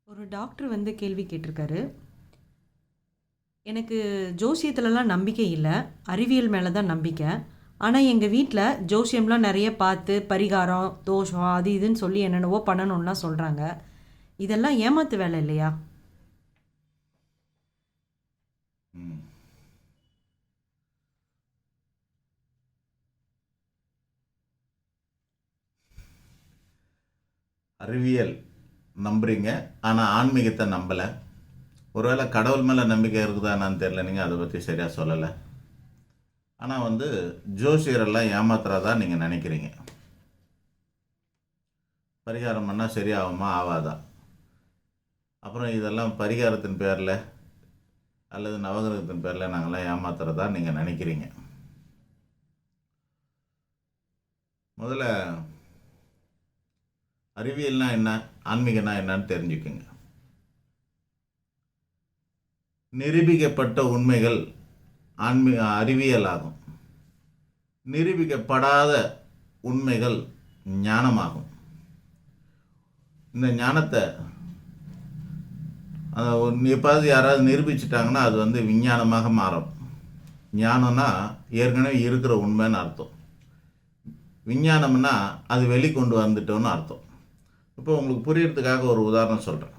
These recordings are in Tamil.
ஒரு டாக்டர் கேள்வி கேட்டிருக்காரு. எனக்கு ஜோசியத்துலலாம் நம்பிக்கை இல்ல. அறிவியல் மேல தான் நம்பிக்கை. ஆனா எங்க வீட்ல ஜோசியம்லாம் நெறைய பார்த்து, பரிகாரம், தோஷம் அது இதுன்னு சொல்லி என்னென்னவோ பண்ணணும்லாம் சொல்றாங்க. இதெல்லாம் ஏமாத்து வேலை இல்லையா? ம். அறிவியல் நம்புறீங்க, ஆனால் ஆன்மீகத்தை நம்பலை. ஒருவேளை கடவுள் மேலே நம்பிக்கை இருக்குதா என்னன்னு தெரியல, நீங்கள் அதை பற்றி சரியாக சொல்லலை. ஆனால் ஜோசியரெல்லாம் ஏமாத்துறதா நீங்கள் நினைக்கிறீங்க. பரிகாரம் பண்ணால் சரியாகுமா ஆகாதா? அப்புறம் இதெல்லாம் பரிகாரத்தின் பேரில் அல்லது நவகிரகத்தின் பேரில் நாங்கள்லாம் ஏமாத்துறதா நீங்கள் நினைக்கிறீங்க. முதல்ல அறிவியல்னா என்ன, ஆன்மீகம்னா என்னன்னு தெரிஞ்சுக்கோங்க. நிரூபிக்கப்பட்ட உண்மைகள் அறிவியல் ஆகும். நிரூபிக்கப்படாத உண்மைகள் ஞானமாகும். இந்த ஞானத்தை எப்பாவது யாராவது நிரூபிச்சிட்டாங்கன்னா அது விஞ்ஞானமாக மாறும். ஞானம்னா ஏற்கனவே இருக்கிற உண்மைன்னு அர்த்தம். விஞ்ஞானம்னா அது வெளிக்கொண்டு வந்துட்டோன்னு அர்த்தம். இப்போ உங்களுக்கு புரியறதுக்காக ஒரு உதாரணம் சொல்கிறேன்.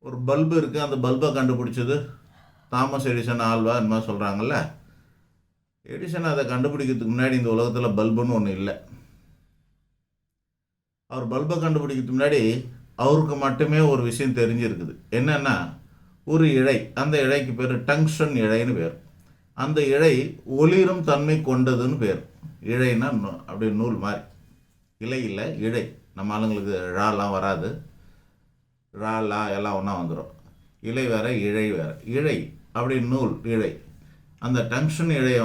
ஒரு பல்பு இருக்குது, அந்த பல்பை கண்டுபிடிச்சது தாமஸ் எடிசன், ஆல்வா இந்த மாதிரி சொல்கிறாங்கல்ல. எடிசன் அதை கண்டுபிடிக்கிறதுக்கு முன்னாடி இந்த உலகத்தில் பல்புன்னு ஒன்று இல்லை. அவர் பல்பை கண்டுபிடிக்கிறதுக்கு முன்னாடி அவருக்கு மட்டுமே ஒரு விஷயம் தெரிஞ்சிருக்குது. என்னென்னா, ஒரு இழை, அந்த இழைக்கு பேர் டங்ஸ்டன் இழைன்னு பேர். அந்த இழை ஒளிரும் தன்மை கொண்டதுன்னு பேர். இழைன்னா அப்படி நூல் மாதிரி, இலை இல்லை இழை. நம்ம ஆளுங்களுக்கு ழாலாம் வராது, ழா லா எல்லாம் ஒன்றா வந்துடும். இலை வேறு இழை வேறு. இழை அப்படி நூல் இழை. அந்த டங்ஷன் இழையை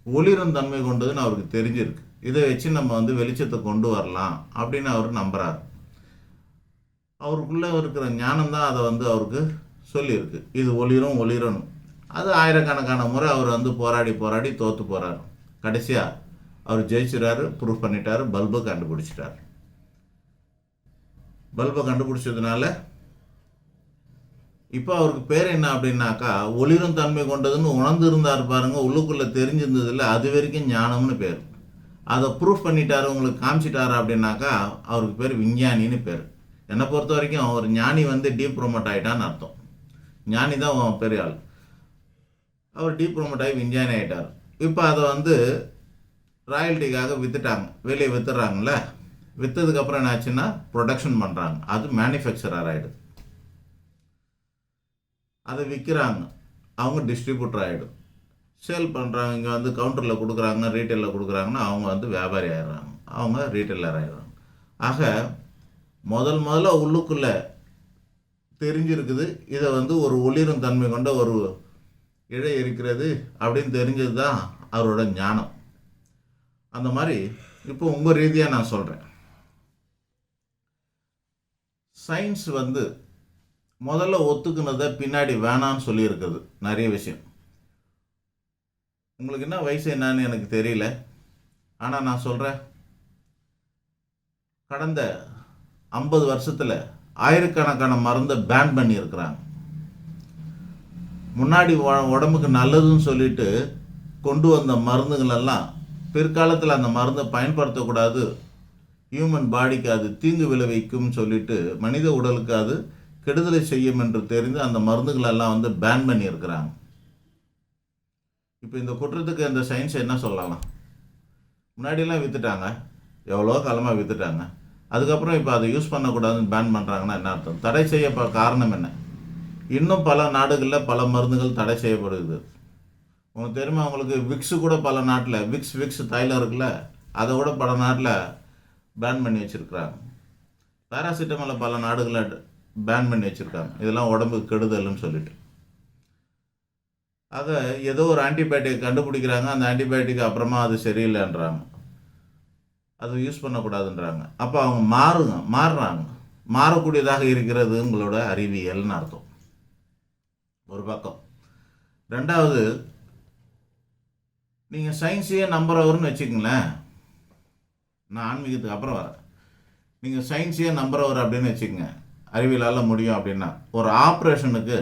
ஒளிரும் தன்மை கொண்டதுன்னு அவருக்கு தெரிஞ்சிருக்கு. இதை வச்சு நம்ம வெளிச்சத்தை கொண்டு வரலாம் அப்படின்னு அவர் நம்புகிறார். அவருக்குள்ளே இருக்கிற ஞானம்தான் அதை அவருக்கு சொல்லியிருக்கு. இது ஒளிரும் ஒளிரணும். அது ஆயிரக்கணக்கான முறை அவர் போராடி போராடி தோற்று போகிறார். கடைசியாக அவர் ஜெயிச்சிட்டாரு, ப்ரூஃப் பண்ணிட்டார், பல்பை கண்டுபிடிச்சிட்டார். பல்பை கண்டுபிடிச்சதுனால இப்போ அவருக்கு பேர் என்ன அப்படின்னாக்கா, ஒளிரும் தன்மை கொண்டதுன்னு உணர்ந்து இருந்தார் பாருங்க, உள்ளுக்குள்ளே தெரிஞ்சிருந்ததில்ல, அது வரைக்கும் ஞானம்னு பேர். அதை ப்ரூஃப் பண்ணிட்டாரு, உங்களுக்கு காமிச்சிட்டாரு அப்படின்னாக்கா அவருக்கு பேர் விஞ்ஞானின்னு பேர். என்னை பொறுத்த வரைக்கும் ஒரு ஞானி டீப் ப்ரொமோட் ஆகிட்டான்னு அர்த்தம். ஞானி தான் பெரிய ஆள். அவர் டீப் ப்ரொமோட் ஆகி விஞ்ஞானி ஆகிட்டார். இப்போ அதை ராயல்ட்டிக்காக விற்றுட்டாங்க, வெளியே விற்றுறாங்கல்ல. விற்றதுக்கப்புறம் என்ன ஆச்சுன்னா ப்ரொடக்ஷன் பண்ணுறாங்க, அது மேனுஃபேக்சரர் ஆகிடுது. அதை விற்கிறாங்க, அவங்க டிஸ்ட்ரிபியூட்டர் ஆகிடும். சேல் பண்ணுறாங்க, இங்கே கவுண்டரில் கொடுக்குறாங்க, ரீட்டெயிலில் கொடுக்குறாங்கன்னா அவங்க வியாபாரி ஆகிடுறாங்க, அவங்க ரீட்டெயிலர் ஆகிடுறாங்க. ஆக முதல்ல உள்ளுக்குள்ளே தெரிஞ்சிருக்குது, இதை ஒரு ஒளிரும் தன்மை கொண்ட ஒரு இழை இருக்கிறது அப்படின்னு தெரிஞ்சது தான் அவரோட ஞானம். அந்த மாதிரி இப்போ உங்கள் ரீதியாக நான் சொல்கிறேன். சயின்ஸ் முதல்ல ஒத்துக்குனதை பின்னாடி வேணான்னு சொல்லியிருக்குது நிறைய விஷயம். உங்களுக்கு என்ன வயசு என்னன்னு எனக்கு தெரியல, ஆனால் நான் சொல்கிறேன், கடந்த 50 வருஷத்தில் ஆயிரக்கணக்கான மருந்தை பேன் பண்ணியிருக்கிறாங்க. முன்னாடி உடம்புக்கு நல்லதுன்னு சொல்லிட்டு கொண்டு வந்த மருந்துகளெல்லாம் பிற்காலத்தில் அந்த மருந்தை பயன்படுத்தக்கூடாது, ஹியூமன் பாடிக்கு அது தீங்கு விளைவிக்கும் சொல்லிட்டு மனித உடலுக்கு அது கெடுதலை செய்யும் என்று தெரிந்து அந்த மருந்துகளெல்லாம் பேன் பண்ணியிருக்கிறாங்க. இப்போ இந்த குற்றத்துக்கு அந்த சயின்ஸ் என்ன சொல்லலாம்? முன்னாடியெல்லாம் விற்றுட்டாங்க, எவ்வளோ காலமாக விற்றுட்டாங்க. அதுக்கப்புறம் இப்போ அதை யூஸ் பண்ணக்கூடாதுன்னு பேன் பண்ணுறாங்கன்னா என்ன அர்த்தம்? தடை செய்ய காரணம் என்ன? இன்னும் பல நாடுகளில் பல மருந்துகள் தடை செய்யப்படுது. உங்களுக்கு தெரியுமா? உங்களுக்கு விக்ஸு கூட பல நாட்டில், விக்ஸ் தைலம் இருக்குல்ல, அதை கூட பல நாட்டில் பேன் பண்ணி வச்சுருக்குறாங்க. பேராசிட்டமாலை பல நாடுகளில் பேன் பண்ணி வச்சுருக்காங்க, இதெல்லாம் உடம்புக்கு கெடுதல்னு சொல்லிட்டு. ஆக ஏதோ ஒரு ஆன்டிபயோட்டிக் கண்டுபிடிக்கிறாங்க, அந்த ஆன்டிபயோட்டிக் அப்புறமா அது சரியில்லைன்றாங்க, அது யூஸ் பண்ணக்கூடாதுன்றாங்க. அப்போ அவங்க மாறுறாங்க. மாறக்கூடியதாக இருக்கிறது உங்களோட அறிவியல்னு அர்த்தம் ஒரு பக்கம். ரெண்டாவது, நீங்கள் சயின்ஸையே நம்புறவர்னு வச்சுக்கங்களேன். நான் ஆன்மீகத்துக்கு அப்புறம் வரேன். நீங்கள் சயின்ஸையே நம்புறவர் அப்படின்னு வச்சுக்கோங்க. அறிவியலால் முடியும் அப்படின்னா, ஒரு ஆப்ரேஷனுக்கு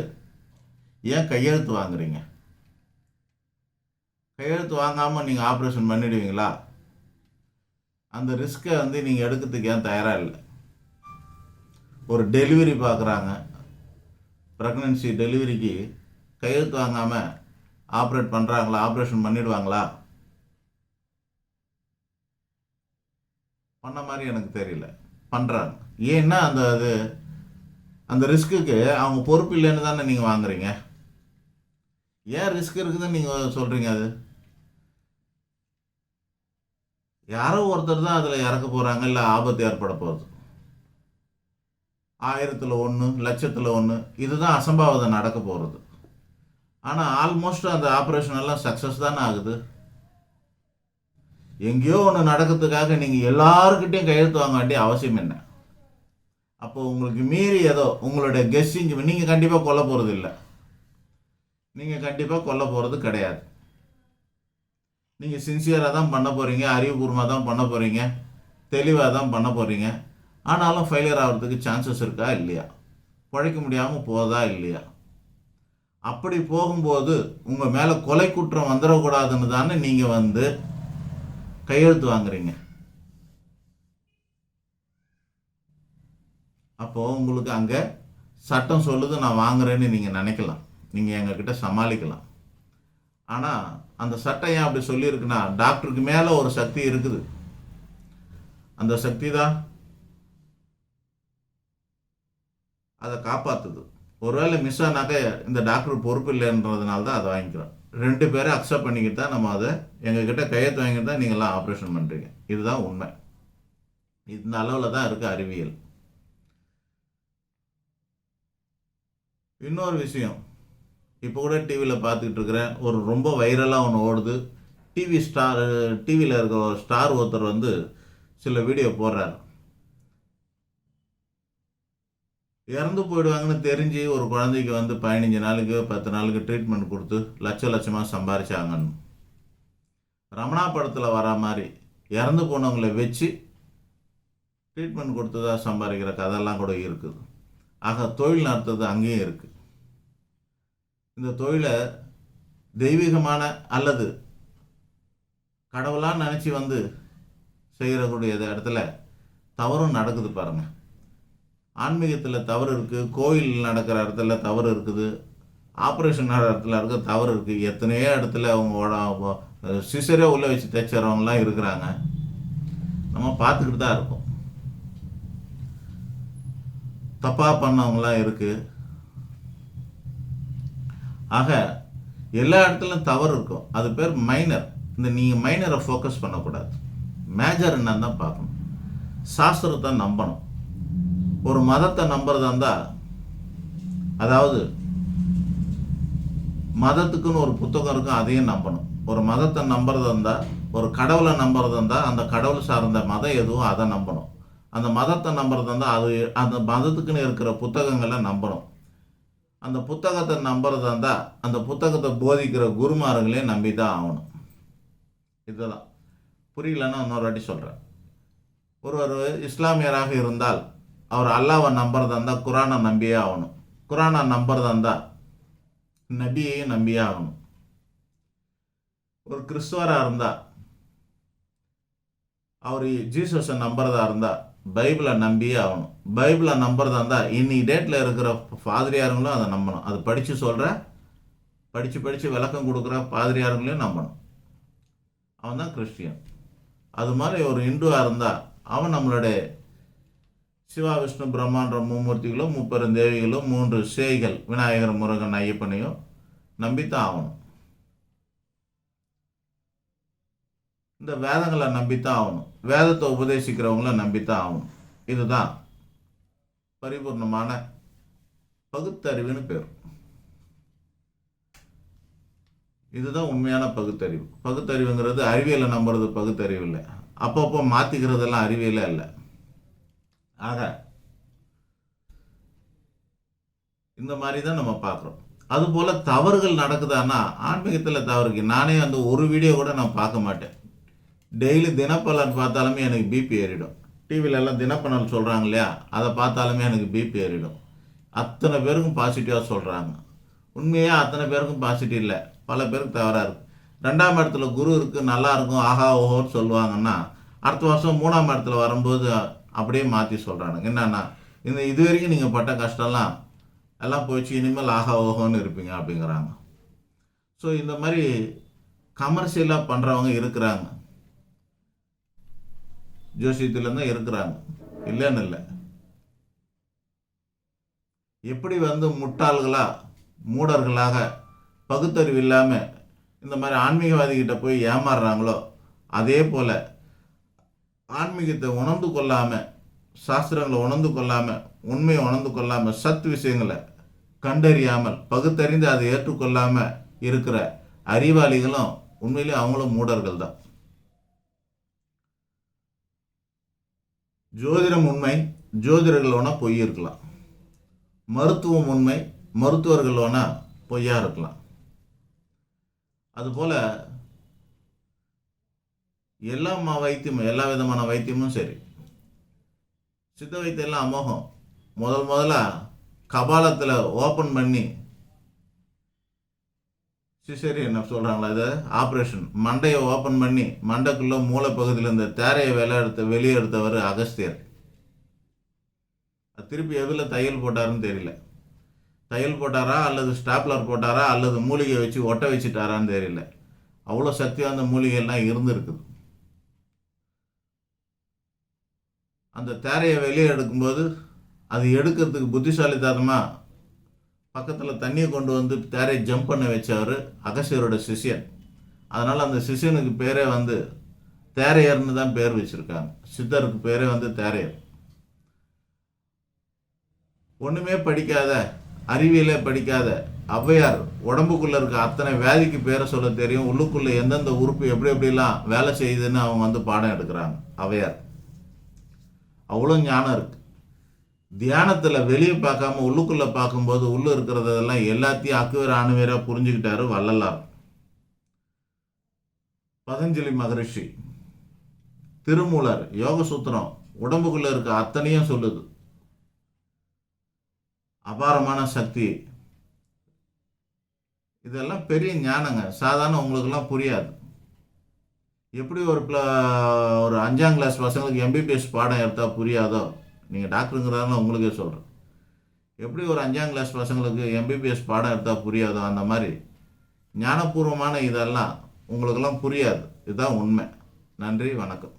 ஏன் கையெழுத்து வாங்குறீங்க? கையெழுத்து வாங்காமல் நீங்கள் ஆப்ரேஷன் பண்ணிடுவீங்களா? அந்த ரிஸ்க்கை நீங்கள் எடுக்கிறதுக்கு ஏன் தயாராக இல்லை? ஒரு டெலிவரி பார்க்குறாங்க, ப்ரெக்னன்சி டெலிவரிக்கு கையெழுத்து வாங்காமல் ஆப்ரேட் பண்ணுறாங்களா? ஆப்ரேஷன் பண்ணிடுவாங்களா? பண்ண மாதிரி எனக்கு தெரியல. பண்ணுறாங்க. ஏன்னா அந்த ரிஸ்க்குக்கு அவங்க பொறுப்பு இல்லைன்னு தானே நீங்கள் வாங்குறீங்க. ஏன் ரிஸ்க் இருக்குதுன்னு நீங்கள் சொல்கிறீங்க? அது யாரோ ஒருத்தர் தான் அதில் இறக்க போகிறாங்க, இல்லை ஆபத்து ஏற்பட போகுது. 1000ல் 1, 1,00,000ல் 1, இதுதான் அசம்பாவிதம் நடக்க போகிறது. ஆனால் ஆல்மோஸ்ட் அந்த ஆப்ரேஷன் எல்லாம் சக்ஸஸ் தானே ஆகுது. எங்கேயோ ஒன்று நடக்கிறதுக்காக நீங்கள் எல்லாருக்கிட்டையும் கையெழுத்து வாங்க வேண்டிய அவசியம் என்ன? அப்போ உங்களுக்கு மீறி ஏதோ உங்களுடைய கெஸ்ஸிங், நீங்கள் கண்டிப்பாக கொல்ல போகிறது இல்லை. நீங்கள் கண்டிப்பாக கொல்ல போகிறது கிடையாது. நீங்கள் சின்சியராக தான் பண்ண போகிறீங்க, அறிவுபூர்வமாக தான் பண்ண போகிறீங்க, தெளிவாக தான் பண்ண போகிறீங்க. ஆனாலும் ஃபெயிலியர் ஆகிறதுக்கு சான்சஸ் இருக்கா இல்லையா? பிழைக்க முடியாமல் போதா இல்லையா? அப்படி போகும்போது உங்கள் மேலே கொலை குற்றம் வந்துடக்கூடாதுன்னு தானே நீங்கள் கையெழுத்து வாங்குறீங்க. அப்போது உங்களுக்கு அங்கே சட்டம் சொல்லுது நான் வாங்குறேன்னு நீங்கள் நினைக்கலாம், நீங்கள் எங்ககிட்ட சமாளிக்கலாம். ஆனால் அந்த சட்டம் ஏன் அப்படி சொல்லியிருக்குன்னா, டாக்டருக்கு மேலே ஒரு சக்தி இருக்குது. அந்த சக்தி தான் அதை காப்பாற்றுது. ஒருவேளை மிஸ் ஆனாக்க இந்த டாக்டர் பொறுப்பு இல்லைன்றதுனால தான் அதை வாங்கிக்கிறோம். 2 பேரை அக்செப்ட் பண்ணிக்கிட்டு தான் நம்ம அதை எங்ககிட்ட கையெழுத்து வாங்கிட்டு தான் நீங்கள்லாம் ஆப்ரேஷன் பண்ணுறீங்க. இதுதான் உண்மை. இந்த அளவில் தான் இருக்குது அறிவியல். இன்னொரு விஷயம், இப்போ கூட டிவியில் பார்த்துக்கிட்டு இருக்கிறேன், ஒரு ரொம்ப வைரலாக ஒன்று ஓடுது. டிவியில் இருக்கிற ஒரு ஸ்டார் ஒருத்தர் சில வீடியோ போடுறாரு. இறந்து போயிடுவாங்கன்னு தெரிஞ்சு ஒரு குழந்தைக்கு 15 நாளுக்கு 10 நாளுக்கு ட்ரீட்மெண்ட் கொடுத்து லட்சமாக சம்பாரிச்சாங்கன்னு. ரமணா படத்தில் வர மாதிரி இறந்து போனவங்களை வச்சு ட்ரீட்மெண்ட் கொடுத்ததா சம்பாதிக்கிற கதையெல்லாம் கூட இருக்குது. ஆக தொழில் நடத்துறது அங்கேயும் இருக்குது. இந்த தொழிலை தெய்வீகமான அல்லது கடவுளாக நினச்சி செய்கிறக்கூடிய இடத்துல தவறும் நடக்குது பாருங்கள். ஆன்மீகத்தில் தவறு இருக்குது, கோயில் நடக்கிற இடத்துல தவறு இருக்குது, ஆப்ரேஷன் நடக்கிற இடத்துல இருக்க தவறு இருக்குது. எத்தனையோ இடத்துல அவங்க சிசரே உள்ளே வச்சு தைச்சறவங்களாம் இருக்கிறாங்க. நம்ம பார்த்துக்கிட்டு தான் இருக்கோம். தப்பாக பண்ணவங்களாம் இருக்குது. ஆக எல்லா இடத்துலையும் தவறு இருக்கும். அது பேர் மைனர். நீங்கள் மைனரை ஃபோக்கஸ் பண்ணக்கூடாது, மேஜர் என்னன்னு தான் பார்க்கணும். சாஸ்திரத்தை நம்பணும். ஒரு மதத்தை நம்புறதா இருந்தால், அதாவது மதத்துக்குன்னு ஒரு புத்தகம் இருக்கும், அதையும் நம்பணும். ஒரு மதத்தை நம்புறதா இருந்தால், ஒரு கடவுளை நம்புறதா இருந்தால், அந்த கடவுள் சார்ந்த மதம் எதுவும் அதை நம்பணும். அந்த மதத்தை நம்புறதா இருந்தால் அது அந்த மதத்துக்குன்னு இருக்கிற புத்தகங்களை நம்பணும். அந்த புத்தகத்தை நம்புறதா இருந்தால் அந்த புத்தகத்தை போதிக்கிற குருமார்களையும் நம்பி தான் ஆகணும். இதுதான். புரியலன்னா இன்னொரு வாட்டி சொல்கிறேன். ஒருவர் இஸ்லாமியராக இருந்தால் அவர் அல்லாவை நம்புறதா இருந்தால் குரானை நம்பியே ஆகணும். குரானை நம்புறதா இருந்தால் நபியையும் நம்பியே ஆகணும். ஒரு கிறிஸ்துவராக இருந்தால் அவர் ஜீசஸை நம்புறதா இருந்தால் பைபிளை நம்பியே ஆகணும். பைபிளை நம்புறதா இருந்தால் இன்னைக்கு டேட்டில் இருக்கிற பாதிரியாருங்களும் அதை நம்பணும். அது படித்து விளக்கம் கொடுக்குற பாதிரியாருங்களையும் நம்பணும். அவன் தான் கிறிஸ்டியன். அது மாதிரி ஒரு இந்துவாக இருந்தால் அவன் நம்மளுடைய சிவா விஷ்ணு பிரம்மாண்ட மும்மூர்த்திகளும் 30 தேவிகளும் 3 சேய்கள் விநாயகர் முருகன் ஐயப்பனையும் நம்பித்தான் ஆகணும். இந்த வேதங்களை நம்பித்தான் ஆகணும். வேதத்தை உபதேசிக்கிறவங்கள நம்பித்தான் ஆகணும். இதுதான் பரிபூர்ணமான பகுத்தறிவுன்னு பேர். இதுதான் உண்மையான பகுத்தறிவு. பகுத்தறிவுங்கிறது அறிவியலை நம்புறது பகுத்தறிவு இல்லை. அப்பப்போ மாற்றிக்கிறதெல்லாம் அறிவியலே இல்லை. ஆக இந்த மாதிரி தான் நம்ம பார்க்குறோம். அதுபோல் தவறுகள் நடக்குதான்னா ஆன்மீகத்தில் தவறுக்கு நானே ஒரு வீடியோ கூட நான் பார்க்க மாட்டேன். டெய்லி தினப்பலன் பார்த்தாலுமே எனக்கு பிபி ஏறிடும். டிவிலெல்லாம் தினப்பணல் சொல்கிறாங்க இல்லையா, அதை பார்த்தாலுமே எனக்கு பிபி ஏறிடும். அத்தனை பேருக்கும் பாசிட்டிவாக சொல்கிறாங்க. உண்மையாக அத்தனை பேருக்கும் பாசிட்டிவ் இல்லை, பல பேருக்கு தவறாக இருக்குது. 2ஆம் இடத்துல குரு இருக்குது, நல்லா இருக்கும், ஆஹா ஓஹோன்னு சொல்லுவாங்கன்னா, அடுத்த வருஷம் 3ஆம் இடத்துல வரும்போது அப்படியே மாற்றி சொல்கிறானுங்க. என்னன்னா, இது வரைக்கும் நீங்கள் பட்ட கஷ்டம்லாம் எல்லாம் போயிடுச்சு, இனிமேல் ஆஹா ஓஹோன்னு இருப்பீங்க அப்படிங்கிறாங்க. ஸோ இந்த மாதிரி கமர்ஷியலாக பண்ணுறவங்க இருக்கிறாங்க, ஜோசியத்துலேருந்து இருக்கிறாங்க, இல்லைன்னு இல்லை. எப்படி முட்டாள்களாக மூடர்களாக பகுத்தறிவு இல்லாமல் இந்த மாதிரி ஆன்மீகவாதிகிட்ட போய் ஏமாறுறாங்களோ, அதே போல் ஆன்மீகத்தை உணர்ந்து கொள்ளாமல், சாஸ்திரங்களை உணர்ந்து கொள்ளாமல், உண்மையை உணர்ந்து கொள்ளாமல், சத் விஷயங்களை கண்டறியாமல், பகுத்தறிந்து அதை ஏற்றுக்கொள்ளாமல் இருக்கிற அறிவாளிகளும் உண்மையிலே அவங்களும் மூடர்கள் தான். ஜோதிடம் உண்மை, ஜோதிடர்கள் வேணால் பொய் இருக்கலாம். மருத்துவம் உண்மை, மருத்துவர்கள் வேணால் பொய்யா இருக்கலாம். அதுபோல் எல்லா வைத்தியமும், எல்லா விதமான வைத்தியமும் சரி, சித்த வைத்தியெல்லாம் அமோகம். முதல்ல கபாலத்தில் ஓப்பன் பண்ணி சிசேரியன் சொல்கிறாங்களா, இது ஆப்ரேஷன், மண்டையை ஓப்பன் பண்ணி மண்டைக்குள்ளே மூளைப்பகுதியில் இந்த தேரையை வெளியே எடுத்தவர் அகஸ்தியர். திருப்பி எதில் தையல் போட்டாருன்னு தெரியல. தையல் போட்டாரா அல்லது ஸ்டாப்லர் போட்டாரா அல்லது மூலிகை வச்சு ஒட்ட வச்சுட்டாரான்னு தெரியல. அவ்வளோ சக்தியாக அந்த மூலிகைலாம் இருந்துருக்குது. அந்த தேரையை வெளியே எடுக்கும்போது அது எடுக்கிறதுக்கு புத்திசாலித்தனமாக பக்கத்தில் தண்ணியை கொண்டு தேரையை ஜம்ப் பண்ண வச்சவர் அகஸ்தியரோட சிஷியன். அதனால் அந்த சிஷியனுக்கு பேரே தேரையர்னு தான் பேர் வச்சுருக்காங்க. சித்தருக்கு பேரே தேரையர். ஒன்றுமே படிக்காத, அறிவியலே படிக்காத ஔவையார் உடம்புக்குள்ளே இருக்க அத்தனை வியாதிக்கு பேரை சொல்ல தெரியும், உள்ளுக்குள்ளே எந்தெந்த உறுப்பு எப்படி எப்படிலாம் வேலை செய்யுதுன்னு அவங்க பாடம் எடுக்கிறாங்க. ஔவையார் அவ்வளோ ஞானம் இருக்குது. தியானத்தில் வெளியே பார்க்காம உள்ளுக்குள்ளே பார்க்கும்போது உள்ளே இருக்கிறதெல்லாம் எல்லாத்தையும் அக்குவேர் ஆணுவேராக புரிஞ்சுக்கிட்டாரு வள்ளலார். பதஞ்சலி மகரிஷி, திருமூலர், யோக சூத்திரம் உடம்புக்குள்ளே இருக்க அத்தனையும் சொல்லுது. அபாரமான சக்தி. இதெல்லாம் பெரிய ஞானங்க, சாதாரண உங்களுக்கெல்லாம் புரியாது. எப்படி ஒரு 5ஆம் கிளாஸ் பசங்களுக்கு எம்பிபிஎஸ் பாடம் எடுத்தால் புரியாதோ, நீங்கள் டாக்டருங்கிறதால உங்களுக்கே சொல்கிறேன், எப்படி ஒரு 5ஆம் கிளாஸ் பசங்களுக்கு எம்பிபிஎஸ் பாடம் எடுத்தால் புரியாதோ, அந்த மாதிரி ஞானபூர்வமான இதெல்லாம் உங்களுக்கெல்லாம் புரியாது. இதுதான் உண்மை. நன்றி, வணக்கம்.